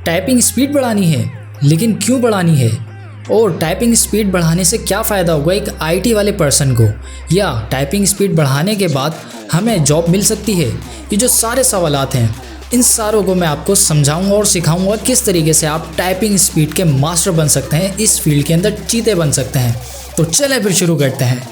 Typing speed बढ़ानी है, लेकिन क्यों बढ़ानी है? और टाइपिंग स्पीड बढ़ाने से क्या फ़ायदा होगा एक आईटी वाले पर्सन को, या टाइपिंग स्पीड बढ़ाने के बाद हमें जॉब मिल सकती है? ये जो सारे सवालात हैं, इन सारों को मैं आपको समझाऊंगा और सिखाऊंगा किस तरीके से आप टाइपिंग स्पीड के मास्टर बन सकते हैं, इस फील्ड के अंदर चीते बन सकते हैं। तो चलें फिर शुरू करते हैं।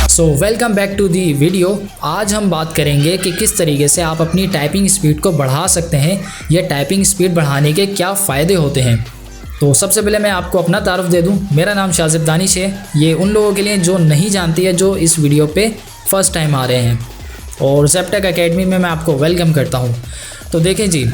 So welcome back to the video. आज हम बात करेंगे कि किस तरीके से आप अपनी टाइपिंग स्पीड को बढ़ा सकते हैं, या टाइपिंग स्पीड बढ़ाने के क्या फ़ायदे होते हैं। तो सबसे पहले मैं आपको अपना तारुफ दे दूं। मेरा नाम शाजिब दानिश है। ये उन लोगों के लिए जो नहीं जानती है, जो इस वीडियो पे फर्स्ट टाइम आ रहे हैं, और ज़ेप्टेक एकेडमी में मैं आपको वेलकम करता हूँ। तो देखें जी,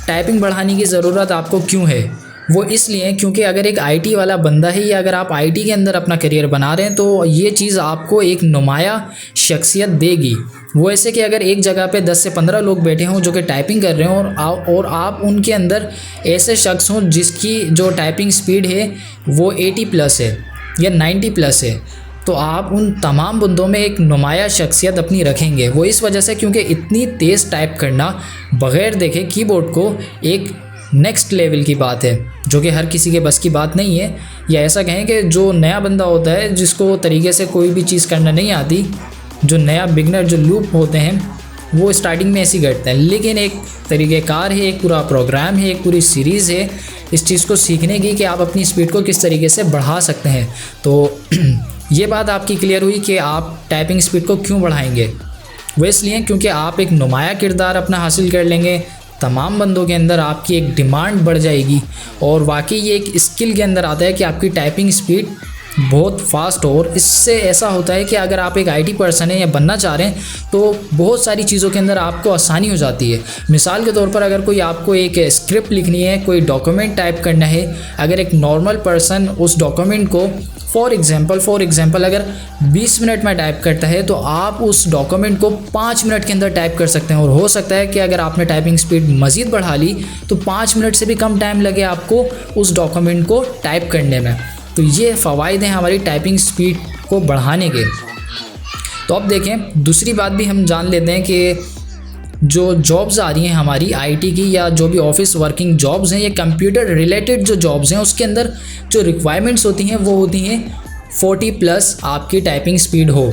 टाइपिंग बढ़ाने की ज़रूरत आपको क्यों है? वो इसलिए क्योंकि अगर एक आईटी वाला बंदा है, या अगर आप आईटी के अंदर अपना करियर बना रहे हैं, तो ये चीज़ आपको एक नुमाया शख्सियत देगी। वो ऐसे कि अगर एक जगह पे 10 से 15 लोग बैठे हों जो कि टाइपिंग कर रहे हों, और आप उनके अंदर ऐसे शख्स हों जिसकी जो टाइपिंग स्पीड है वो 80+ है या 90+ है, तो आप उन तमाम बंदों में एक नुमाया शख्सियत अपनी रखेंगे। वो इस वजह से क्योंकि इतनी तेज़ टाइप करना बग़ैर देखे कीबोर्ड को एक नेक्स्ट लेवल की बात है, जो कि हर किसी के बस की बात नहीं है। या ऐसा कहें कि जो नया बंदा होता है, जिसको तरीके से कोई भी चीज़ करना नहीं आती, जो नया बिगनर जो लूप होते हैं, वो स्टार्टिंग में ऐसे ही करते हैं। लेकिन एक तरीक़ेकार है, एक पूरा प्रोग्राम है, एक पूरी सीरीज़ है इस चीज़ को सीखने की कि आप अपनी स्पीड को किस तरीके से बढ़ा सकते हैं। तो ये बात आपकी क्लियर हुई कि आप टाइपिंग स्पीड को क्यों बढ़ाएंगे। वो इसलिए क्योंकि आप एक नुमाया किरदार अपना हासिल कर लेंगे, तमाम बंदों के अंदर आपकी एक डिमांड बढ़ जाएगी, और वाकई ये एक स्किल के अंदर आता है कि आपकी टाइपिंग स्पीड बहुत फास्ट हो। और इससे ऐसा होता है कि अगर आप एक आईटी पर्सन हैं या बनना चाह रहे हैं, तो बहुत सारी चीज़ों के अंदर आपको आसानी हो जाती है। मिसाल के तौर पर अगर कोई आपको एक स्क्रिप्ट लिखनी है, कोई डॉक्यूमेंट टाइप करना है, अगर एक नॉर्मल पर्सन उस डॉक्यूमेंट को फॉर एग्ज़ाम्पल अगर 20 मिनट में टाइप करता है, तो आप उस डॉक्यूमेंट को 5 मिनट के अंदर टाइप कर सकते हैं। और हो सकता है कि अगर आपने टाइपिंग स्पीड मज़ीद बढ़ा ली, तो 5 मिनट से भी कम टाइम लगे आपको उस डॉक्यूमेंट को टाइप करने में। तो ये फ़वाइद हैं हमारी टाइपिंग स्पीड को बढ़ाने के। तो अब देखें, दूसरी बात भी हम जान लेते हैं कि जो जॉब्स आ रही हैं हमारी आईटी की, या जो भी ऑफिस वर्किंग जॉब्स हैं, या कंप्यूटर रिलेटेड जो जॉब्स हैं, उसके अंदर जो रिक्वायरमेंट्स होती हैं वो होती हैं 40+ आपकी टाइपिंग स्पीड हो।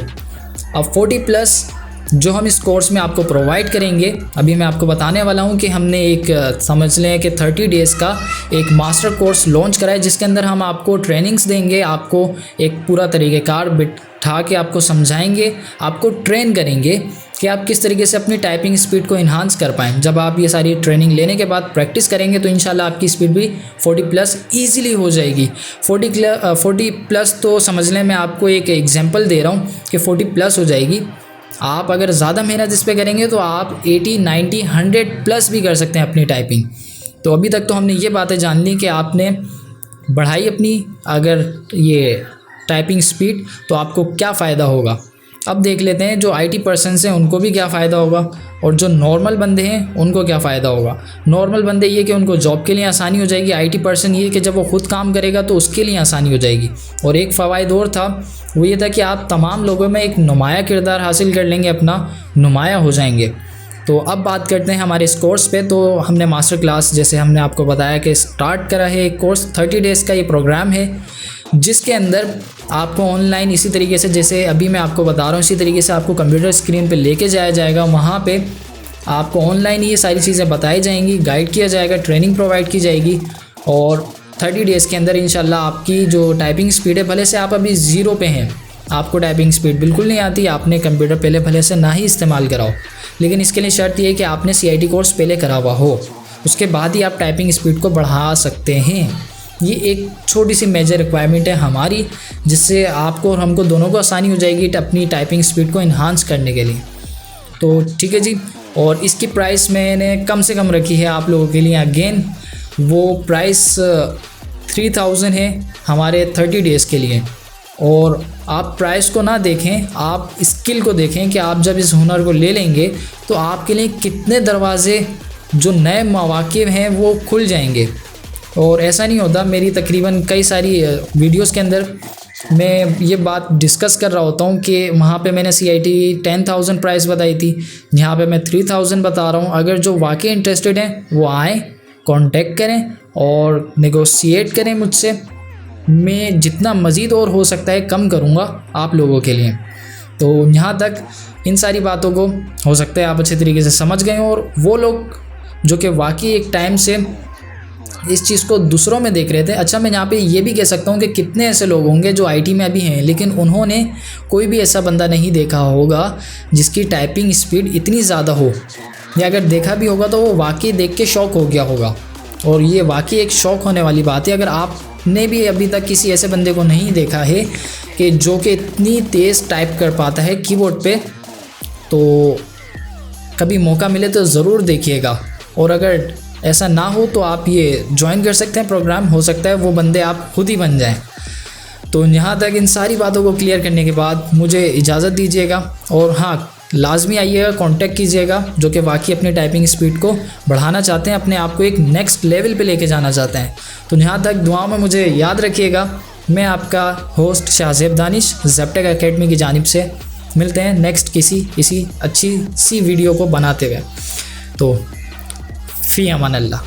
अब 40+ जो हम इस कोर्स में आपको प्रोवाइड करेंगे, अभी मैं आपको बताने वाला हूं कि हमने एक समझ लें कि 30 डेज़ का एक मास्टर कोर्स लॉन्च करा है, जिसके अंदर हम आपको ट्रेनिंग्स देंगे, आपको एक पूरा तरीक़ेकार बिठा के आपको समझाएंगे, आपको ट्रेन करेंगे कि आप किस तरीके से अपनी टाइपिंग स्पीड को इन्हांस कर पाएँ। जब आप ये सारी ट्रेनिंग लेने के बाद प्रैक्टिस करेंगे, तो इंशाल्लाह आपकी स्पीड भी 40+ ईज़िली हो जाएगी। 40+ तो समझ लें, मैं आपको एक एग्जांपल दे रहा हूँ कि 40+ हो जाएगी। आप अगर ज़्यादा मेहनत इस पर करेंगे तो आप 80, 90, 100+ भी कर सकते हैं अपनी टाइपिंग। तो अभी तक तो हमने ये बातें जान ली कि आपने बढ़ाई अपनी अगर ये टाइपिंग स्पीड, तो आपको क्या फ़ायदा होगा। अब देख लेते हैं जो आईटी पर्सन्स हैं उनको भी क्या फ़ायदा होगा, और जो नॉर्मल बंदे हैं उनको क्या फ़ायदा होगा। नॉर्मल बंदे ये कि उनको जॉब के लिए आसानी हो जाएगी, आईटी पर्सन ये कि जब वो खुद काम करेगा तो उसके लिए आसानी हो जाएगी। और एक फ़वायद और था, वो ये था कि आप तमाम लोगों में एक नुमाया किरदार हासिल कर लेंगे, अपना नुमाया हो जाएंगे। तो अब बात करते हैं हमारे इस कोर्स पे। तो हमने मास्टर क्लास, जैसे हमने आपको बताया कि स्टार्ट करा है एक कोर्स, 30 डेज़ का ये प्रोग्राम है, जिसके अंदर आपको ऑनलाइन इसी तरीके से जैसे अभी मैं आपको बता रहा हूँ, इसी तरीके से आपको कंप्यूटर स्क्रीन पे लेके जाया जाएगा। वहाँ पे आपको ऑनलाइन ये सारी चीज़ें बताई जाएंगी, गाइड किया जाएगा, ट्रेनिंग प्रोवाइड की जाएगी। और 30 डेज़ के अंदर इंशाल्लाह आपकी जो टाइपिंग स्पीड है, भले से आप अभी 0 पे हैं, आपको टाइपिंग स्पीड बिल्कुल नहीं आती, आपने कंप्यूटर पहले भले से ना ही इस्तेमाल करा हो, लेकिन इसके लिए शर्त ये है कि आपने CIT कोर्स पहले करा हुआ हो, उसके बाद ही आप टाइपिंग स्पीड को बढ़ा सकते हैं। ये एक छोटी सी मेजर रिक्वायरमेंट है हमारी, जिससे आपको और हमको दोनों को आसानी हो जाएगी अपनी टाइपिंग स्पीड को इन्हांस करने के लिए। तो ठीक है जी, और इसकी प्राइस मैंने कम से कम रखी है आप लोगों के लिए। अगेन वो प्राइस 3000 है हमारे 30 डेज़ के लिए, और आप प्राइस को ना देखें, आप स्किल को देखें कि आप जब इस हुनर को ले लेंगे तो आपके लिए कितने दरवाज़े जो नए मौक़े हैं वो खुल जाएंगे। और ऐसा नहीं होता, मेरी तकरीबन कई सारी वीडियोस के अंदर मैं ये बात डिस्कस कर रहा होता हूँ कि वहाँ पे मैंने CIT 10,000 प्राइस बताई थी, यहाँ पे मैं 3,000 बता रहा हूँ। अगर जो वाकई इंटरेस्टेड हैं वो आएँ, कांटेक्ट करें और नेगोशिएट करें मुझसे। मैं जितना मज़ीद और हो सकता है कम करूँगा आप लोगों के लिए। तो यहाँ तक इन सारी बातों को हो सकता है आप अच्छे तरीके से समझ गए हों, और वो लोग जो कि वाकई एक टाइम से इस चीज़ को दूसरों में देख रहे थे। अच्छा, मैं यहाँ पे ये भी कह सकता हूँ कि कितने ऐसे लोग होंगे जो IT में अभी हैं लेकिन उन्होंने कोई भी ऐसा बंदा नहीं देखा होगा जिसकी टाइपिंग स्पीड इतनी ज़्यादा हो, या अगर देखा भी होगा तो वो वाकई देख के शौक हो गया होगा। और ये वाकई एक शौक होने वाली बात है। अगर आपने भी अभी तक किसी ऐसे बंदे को नहीं देखा है कि जो कि इतनी तेज़ टाइप कर पाता है कीबोर्ड पे, तो कभी मौका मिले तो ज़रूर देखिएगा। और अगर ऐसा ना हो तो आप ये ज्वाइन कर सकते हैं प्रोग्राम, हो सकता है वो बंदे आप खुद ही बन जाएं। तो यहाँ तक इन सारी बातों को क्लियर करने के बाद मुझे इजाज़त दीजिएगा, और हाँ, लाजमी आइएगा, कांटेक्ट कीजिएगा जो कि वाकई अपनी टाइपिंग स्पीड को बढ़ाना चाहते हैं, अपने आप को एक नेक्स्ट लेवल पे लेके जाना चाहते हैं। तो यहाँ तक दुआओं में मुझे याद रखिएगा। मैं आपका होस्ट शाहज़ेब दानिश ज़ेप्टेक एकेडमी की जानिब से। मिलते हैं नेक्स्ट किसी अच्छी सी वीडियो को बनाते हुए। तो फ़ी अमान अल्लाह।